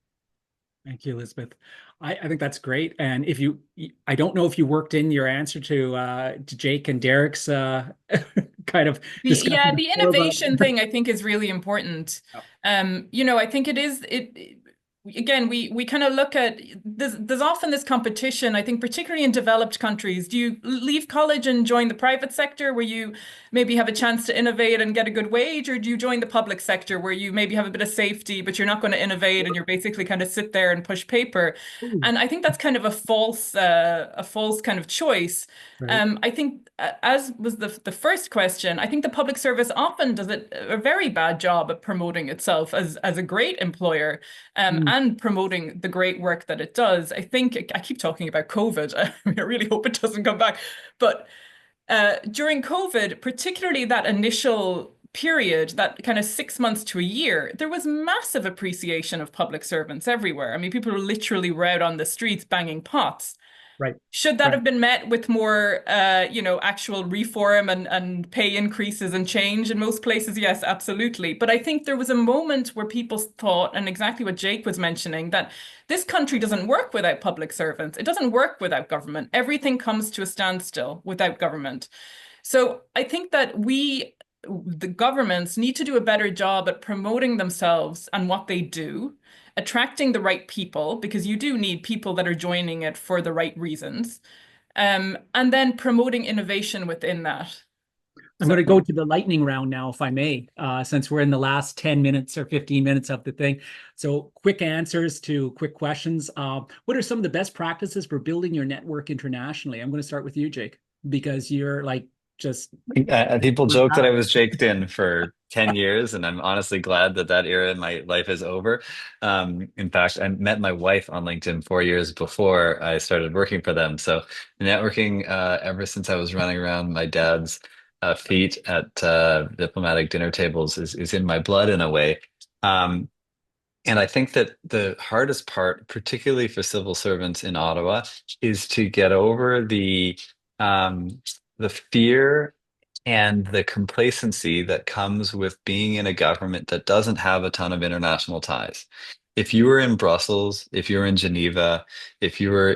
Thank you, Elizabeth. I think that's great. And if you, I don't know if you worked in your answer to Jake and Derek's kind of Yeah, discussion the before, innovation thing I think is really important. I think again, we kind of look at there's often this competition, I think, particularly in developed countries. Do you leave college and join the private sector where you maybe have a chance to innovate and get a good wage, or do you join the public sector where you maybe have a bit of safety, but you're not going to innovate and you're basically kind of sit there and push paper? Ooh, And I think that's kind of a false kind of choice. right? I think, as was the first question, I think the public service often does a very bad job at promoting itself as a great employer, Mm, and promoting the great work that it does. I think I keep talking about COVID. I really hope it doesn't come back. But during COVID, particularly that initial period, that kind of 6 months to a year, there was massive appreciation of public servants everywhere. I mean, people literally were out on the streets banging pots. right, Should that right. have been met with more, actual reform and pay increases and change in most places? Yes, absolutely. But I think there was a moment where people thought, and exactly what Jake was mentioning, that this country doesn't work without public servants. It doesn't work without government. Everything comes to a standstill without government. So I think that the governments need to do a better job at promoting themselves and what they do, attracting the right people, because you do need people that are joining it for the right reasons, and then promoting innovation within that. I'm So going to go to the lightning round now, if I may, since we're in the last 10 minutes or 15 minutes of the thing. So quick answers to quick questions. What are some of the best practices for building your network internationally? I'm going to start with you, Jake, because you're like just People joke that I was Jaked in for 10 years, and I'm honestly glad that that era in my life is over. In fact, I met my wife on LinkedIn 4 years before I started working for them. So networking, ever since I was running around my dad's feet at diplomatic dinner tables is in my blood in a way. Um, and I think that the hardest part, particularly for civil servants in Ottawa, is to get over um, the fear and the complacency that comes with being in a government that doesn't have a ton of international ties. If you were in Brussels, if you're in Geneva, if you were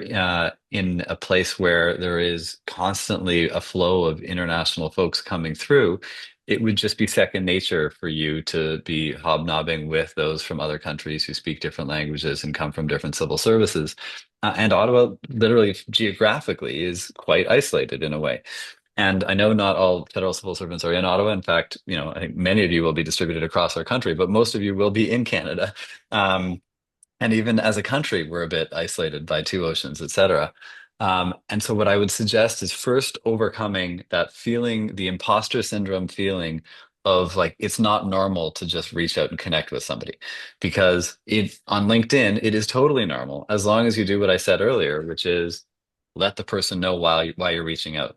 in a place where there is constantly a flow of international folks coming through, it would just be second nature for you to be hobnobbing with those from other countries who speak different languages and come from different civil services. And Ottawa, literally geographically, is quite isolated in a way. And I know not all federal civil servants are in Ottawa. In fact, I think many of you will be distributed across our country, but most of you will be in Canada. And even as a country, we're a bit isolated by two oceans, et cetera. And so what I would suggest is first overcoming that feeling, the imposter syndrome feeling of like it's not normal to just reach out and connect with somebody. Because on LinkedIn, it is totally normal as long as you do what I said earlier, which is let the person know why you're reaching out.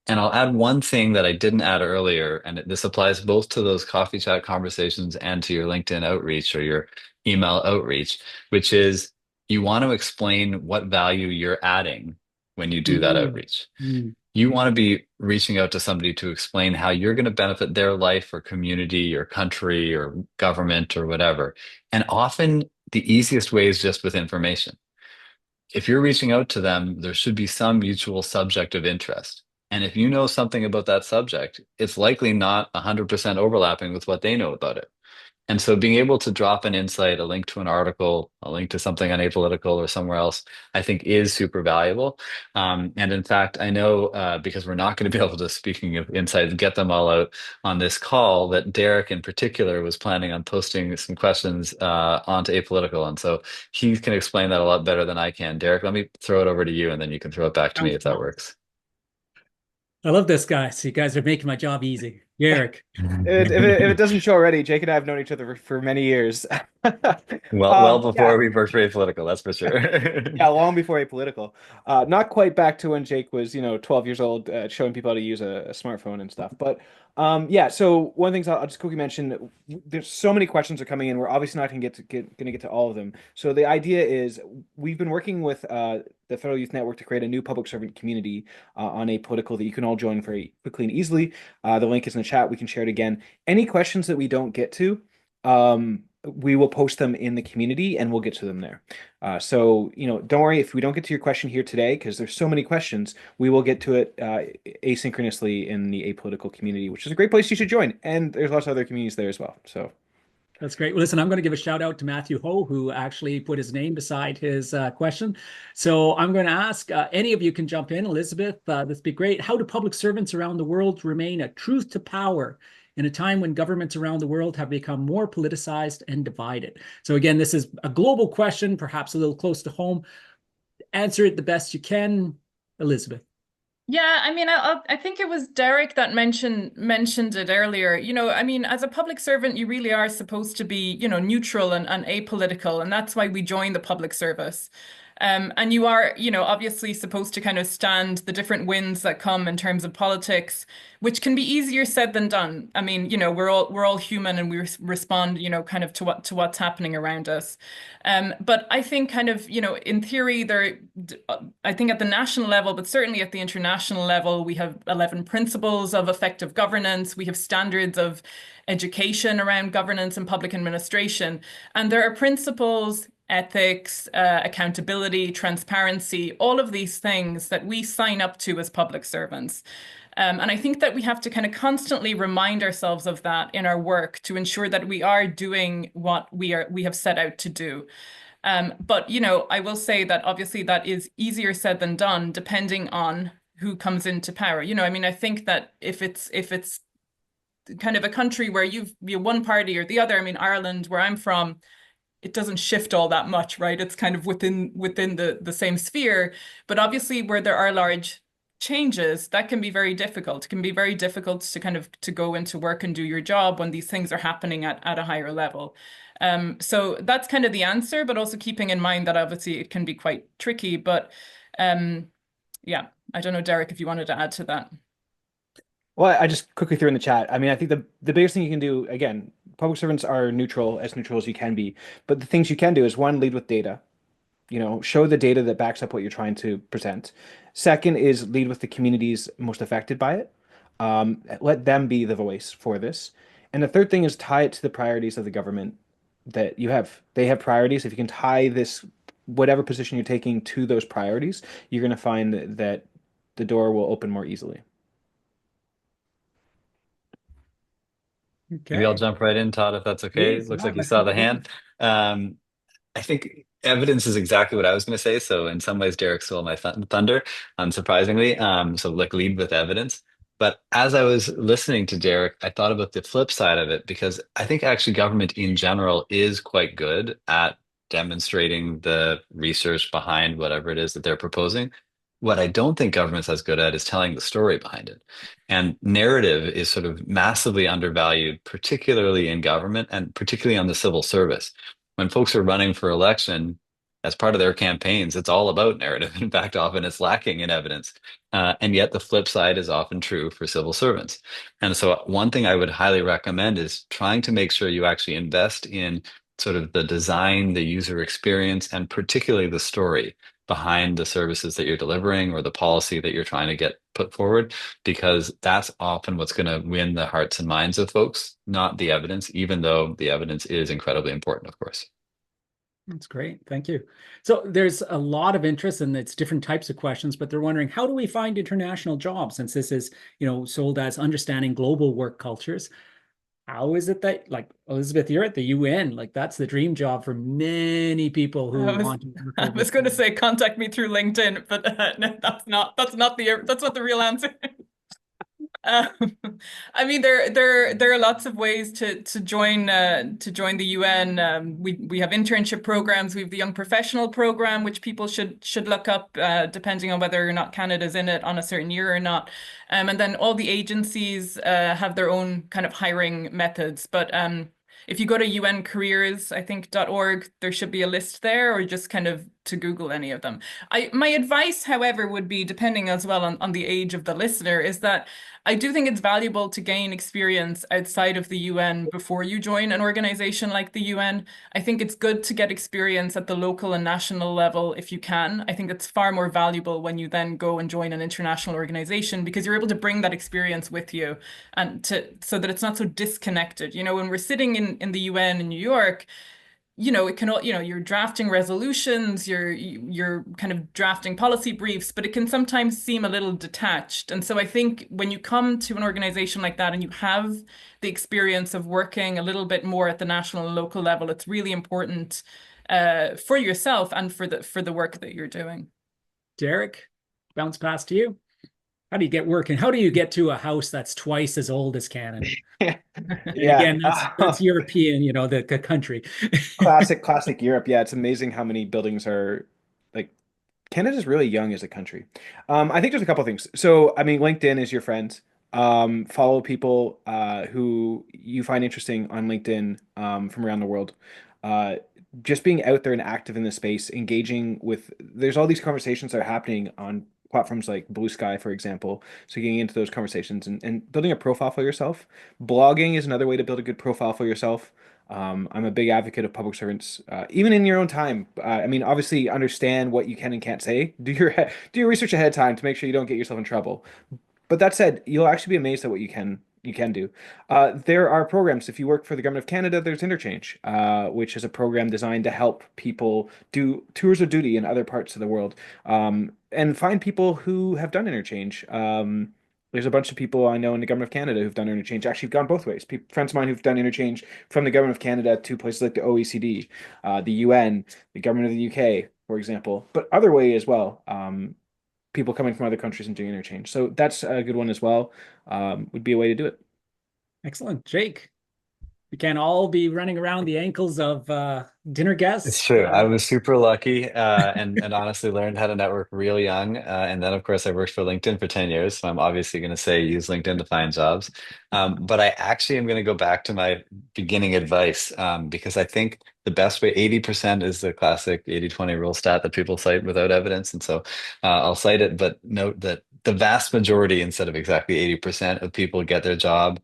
And I'll add one thing that I didn't add earlier, and this applies both to those coffee chat conversations and to your LinkedIn outreach or your email outreach, which is you want to explain what value you're adding when you do that Mm, outreach. mm, You want to be reaching out to somebody to explain how you're going to benefit their life or community or country or government or whatever. And often the easiest way is just with information. If you're reaching out to them, there should be some mutual subject of interest. And if you know something about that subject, it's likely not 100% overlapping with what they know about it. And so being able to drop an insight, a link to an article, a link to something on Apolitical or somewhere else, I think is super valuable. And in fact, I know because we're not going to be able to, speaking of insights, get them all out on this call, that Derek in particular was planning on posting some questions onto Apolitical. And so he can explain that a lot better than I can. Derek, let me throw it over to you and then you can throw it back to me Sounds if that fun. works. I love this, guys. You guys are making my job easy. Eric. If it doesn't show already, Jake and I have known each other for many years. Well Yeah, before we worked for Apolitical, that's for sure. yeah, long before apolitical. Not quite back to when Jake was, 12 years old, showing people how to use a smartphone and stuff. But yeah, so one of the things I'll just quickly mention, there's so many questions are coming in. We're obviously not gonna get to all of them. So the idea is we've been working with the Federal Youth Network to create a new public servant community on Apolitical that you can all join very quickly and easily. The link is in the chat. We can share it again. Any questions that we don't get to, we will post them in the community and we'll get to them there. So, don't worry if we don't get to your question here today, because there's so many questions, we will get to it asynchronously in the Apolitical community, which is a great place you should join. And there's lots of other communities there as well. So That's great. Well, listen, I'm going to give a shout out to Matthew Ho, who actually put his name beside his question. So I'm going to ask, any of you can jump in. Elizabeth, this would be great. How do public servants around the world remain a truth to power in a time when governments around the world have become more politicized and divided? So again, this is a global question, perhaps a little close to home. Answer it the best you can, Elizabeth. Yeah, I mean, I think it was Derek that mentioned it earlier. I mean, as a public servant, you really are supposed to be, neutral and apolitical, and that's why we join the public service. And you are, obviously supposed to kind of stand the different winds that come in terms of politics, which can be easier said than done. I mean, we're all human and we respond, kind of to what's happening around us. But I think kind of, in theory, I think at the national level, but certainly at the international level, we have 11 principles of effective governance. We have standards of education around governance and public administration. And there are principles, ethics, accountability, transparency, all of these things that we sign up to as public servants. And I think that we have to kind of constantly remind ourselves of that in our work to ensure that we are doing what we have set out to do. But I will say that obviously that is easier said than done, depending on who comes into power. I mean, I think that if it's kind of a country where you've one party or the other, I mean, Ireland, where I'm from, it doesn't shift all that much, right? It's kind of within the same sphere. But obviously where there are large changes, that can be very difficult. It can be very difficult to kind of to go into work and do your job when these things are happening at a higher level. So that's kind of the answer, but also keeping in mind that obviously it can be quite tricky. But yeah, I don't know, Derek, if you wanted to add to that. well, I just quickly threw in the chat. I mean, I think the biggest thing you can do, again, public servants are neutral as you can be. But the things you can do is one, lead with data. Show the data that backs up what you're trying to present. Second is lead with the communities most affected by it. Let them be the voice for this. And the third thing is tie it to the priorities of the government that you have. They have priorities. If you can tie this, whatever position you're taking to those priorities, you're going to find that the door will open more easily. Maybe I'll Okay. jump right in, Todd, if that's okay. Please, Looks yeah, like you let's saw keep the it going. hand. I think evidence is exactly what I was going to say. So in some ways, Derek stole my thunder, unsurprisingly. So like lead with evidence. But as I was listening to Derek, I thought about the flip side of it because I think actually government in general is quite good at demonstrating the research behind whatever it is that they're proposing. What I don't think government's as good at is telling the story behind it. And narrative is sort of massively undervalued, particularly in government and particularly on the civil service. When folks are running for election, as part of their campaigns, it's all about narrative. In fact, often it's lacking in evidence. And yet the flip side is often true for civil servants. And so one thing I would highly recommend is trying to make sure you actually invest in sort of the design, the user experience, and particularly the story behind the services that you're delivering or the policy that you're trying to get put forward, because that's often what's going to win the hearts and minds of folks, not the evidence, even though the evidence is incredibly important, of course. That's great. Thank you. So there's a lot of interest and it's different types of questions, but they're wondering, how do we find international jobs? Since this is, sold as understanding global work cultures, how is it that, like, Elizabeth, you're at the UN? Like, that's the dream job for many people who I was want to work I was going to overseas. say contact me through LinkedIn, but no, that's not the real answer. Um, I mean, there are lots of ways to join the UN. We have internship programs. We have the Young Professional Program, which people should look up, depending on whether or not Canada's in it on a certain year or not. And then all the agencies have their own kind of hiring methods. But if you go to UN Careers, I think .org, there should be a list there, or just kind of to Google any of them. My advice, however, would be, depending as well on the age of the listener, is that I do think it's valuable to gain experience outside of the UN before you join an organization like the UN. I think it's good to get experience at the local and national level if you can. I think it's far more valuable when you then go and join an international organization, because you're able to bring that experience with you, and so that it's not so disconnected. You know, when we're sitting in the UN in New York, it can all, you're drafting resolutions, you're kind of drafting policy briefs, but it can sometimes seem a little detached. And so I think when you come to an organization like that and you have the experience of working a little bit more at the national and local level, it's really important for yourself and for the work that you're doing. Derek, bounce pass to you. How do you get working? How do you get to a house that's twice as old as Canada? And Yeah. again, that's European, the country. Classic Europe. Yeah, it's amazing how many buildings are like Canada's really young as a country. I think there's a couple things. So, I mean, LinkedIn is your friend. Follow people who you find interesting on LinkedIn from around the world. Uh, just being out there and active in the space, engaging with, there's all these conversations that are happening on platforms like Blue Sky, for example. So getting into those conversations and building a profile for yourself. Blogging is another way to build a good profile for yourself. I'm a big advocate of public servants, even in your own time. I mean, obviously, understand what you can and can't say. Do your research ahead of time to make sure you don't get yourself in trouble. But that said, you'll actually be amazed at what you can do. There are programs. If you work for the government of Canada, there's Interchange, which is a program designed to help people do tours of duty in other parts of the world, and find people who have done Interchange. There's a bunch of people I know in the government of Canada who've done Interchange. Actually, gone both ways. Friends of mine who've done Interchange from the government of Canada to places like the OECD, the UN, the government of the UK, for example, but other way as well. People coming from other countries and doing interchange. So that's a good one as well. Would be a way to do it. Excellent. Jake, we can't all be running around the ankles of dinner It's guests. true. I was super lucky, and honestly learned how to network real young. And then, of course, I worked for LinkedIn for 10 years. So I'm obviously going to say use LinkedIn to find jobs. But I actually am going to go back to my beginning advice, because I think the best way, 80% is the classic 80-20 rule stat that people cite without evidence. And so I'll cite it, but note that the vast majority, instead of exactly 80% of people, get their job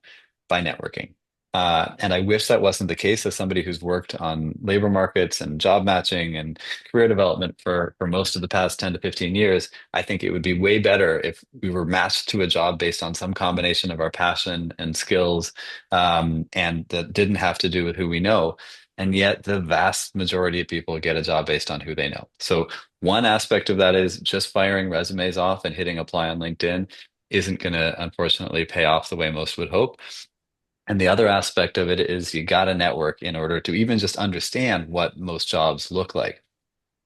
by networking. And I wish that wasn't the case. As somebody who's worked on labor markets and job matching and career development for most of the past 10 to 15 years, I think it would be way better if we were matched to a job based on some combination of our passion and skills, and that didn't have to do with who we know. And yet the vast majority of people get a job based on who they know. So one aspect of that is just firing resumes off and hitting apply on LinkedIn isn't going to unfortunately pay off the way most would hope. And the other aspect of it is you got to network in order to even just understand what most jobs look like.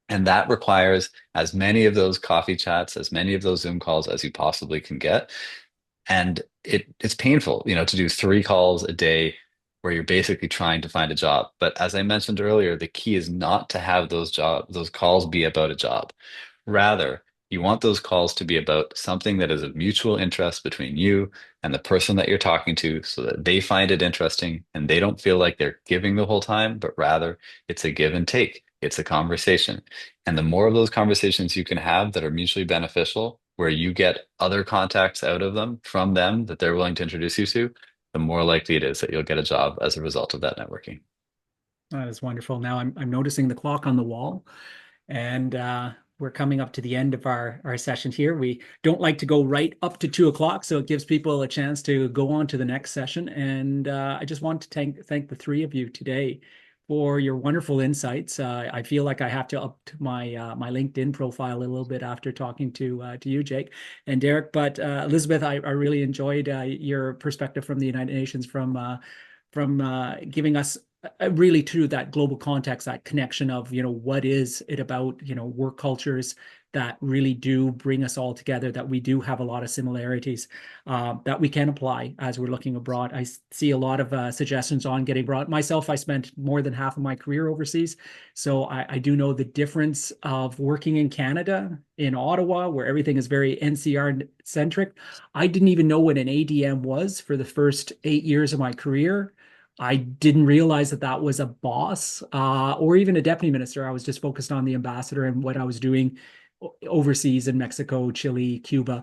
And that requires as many of those coffee chats, as many of those Zoom calls as you possibly can get. And it's painful, to do 3 calls a day where you're basically trying to find a job. But as I mentioned earlier, the key is not to have those calls be about a job. Rather, you want those calls to be about something that is of mutual interest between you and the person that you're talking to, so that they find it interesting and they don't feel like they're giving the whole time, but rather it's a give and take. It's a conversation. And the more of those conversations you can have that are mutually beneficial, where you get other contacts out of them from them that they're willing to introduce you to, the more likely it is that you'll get a job as a result of that networking. That is wonderful. Now I'm noticing the clock on the wall, and we're coming up to the end of our session here. We don't like to go right up to 2 o'clock, so it gives people a chance to go on to the next session. And I just want to thank the three of you today for your wonderful insights. I feel like I have to up my my LinkedIn profile a little bit after talking to you, Jake and Derek. But Elizabeth, I really enjoyed your perspective from the United Nations, giving us really to that global context, that connection of, what is it about, work cultures that really do bring us all together, that we do have a lot of similarities that we can apply as we're looking abroad. I see a lot of suggestions on getting abroad. Myself, I spent more than half of my career overseas. So I do know the difference of working in Canada, in Ottawa, where everything is very NCR centric. I didn't even know what an ADM was for the first 8 years of my career. I didn't realize that that was a boss or even a deputy minister. I was just focused on the ambassador and what I was doing overseas in Mexico, Chile, Cuba.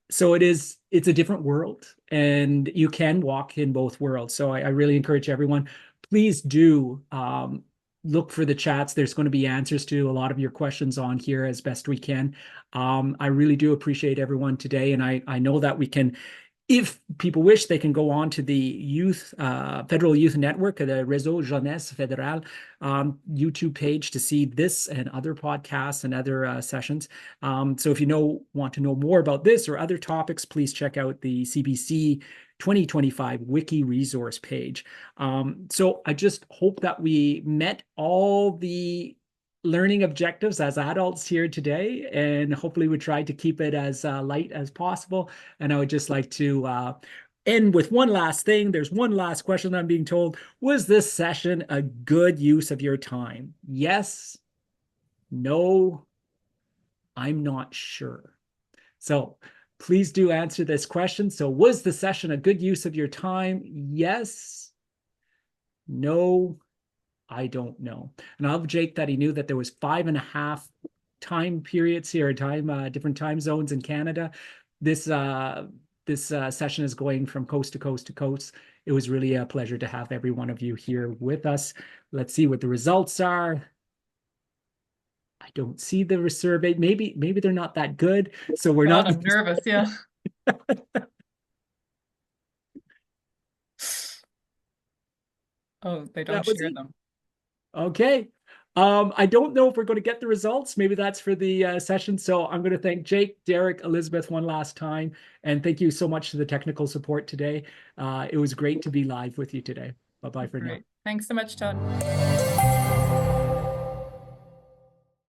So it's a different world, and you can walk in both worlds. So I really encourage everyone, please do look for the chats. There's going to be answers to a lot of your questions on here as best we can. I really do appreciate everyone today, and I know that we can, if people wish, they can go on to the Federal Youth Network, the Réseau Jeunesse Fédérale YouTube page to see this and other podcasts and other sessions. So if you want to know more about this or other topics, please check out the CBC 2025 Wiki resource page. So I just hope that we met all the learning objectives as adults here today, and hopefully we tried to keep it as light as possible. And I would just like to end with one last thing. There's one last question I'm being told. Was this session a good use of your time? Yes, no, I'm not sure. So please do answer this question. So was the session a good use of your time? Yes, no, I don't know. And I love Jake that he knew that there was 5.5 time periods here, different time zones in Canada. This session is going from coast to coast to coast. It was really a pleasure to have every one of you here with us. Let's see what the results are. I don't see the survey. Maybe they're not that good. So we're not. I'm nervous. Yeah. Oh, they don't share them. Okay. I don't know if we're going to get the results. Maybe that's for the session. So I'm going to thank Jake, Derek, Elizabeth one last time. And thank you so much to the technical support today. It was great to be live with you today. Bye-bye for now. Thanks so much, Todd.